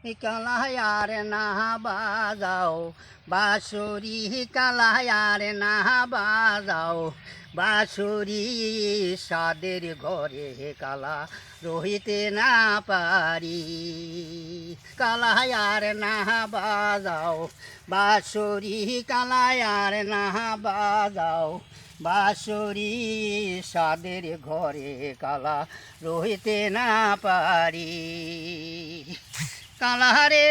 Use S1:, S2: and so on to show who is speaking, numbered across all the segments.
S1: কালায়ার না বাজাও বাঁশুরি, কালায়ার না বাজাও বাঁশুরি, সাদের ঘরে কালা রহিতে না পারি। কালায়ার না বাজাও বাঁশুরি, কালায়ার না বাজাও বাঁশুরি, সাদের ঘরে কালা রহিতে না পারি। কালারে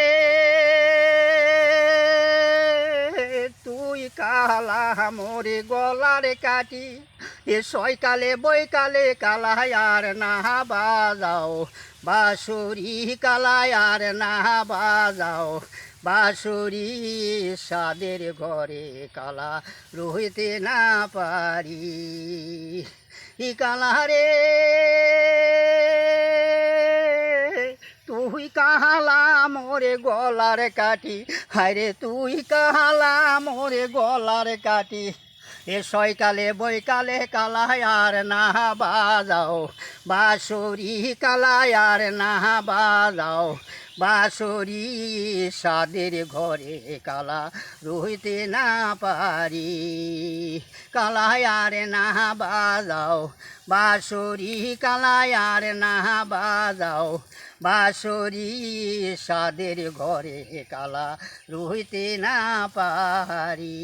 S1: তুই কালা মোরে গলার কাটি, এ সয়কালে বৈকালে কালায়ার না বাজাও বাঁশুরি, কালায়ার না বাজাও বাঁশুরি, সাদের ঘরে কালা রহিতে না পারি। কালারে তুই কাহালা মোরে গলার কাটি, হায়রে তুই কাহালা মোরে গলার কাটি, এ সয়কালে বৈকালে কালায়ার না বাজাও বাঁশুরি, কালায়ার না বাজাও বাঁশুরি, সাদের ঘরে কালা রহিতে না পারি। কালায়ার না বাজাও বাঁশুরি, কালায়ার না বাজাও বাঁশুরি, সাদের ঘরে কালা রহিতে না পারি।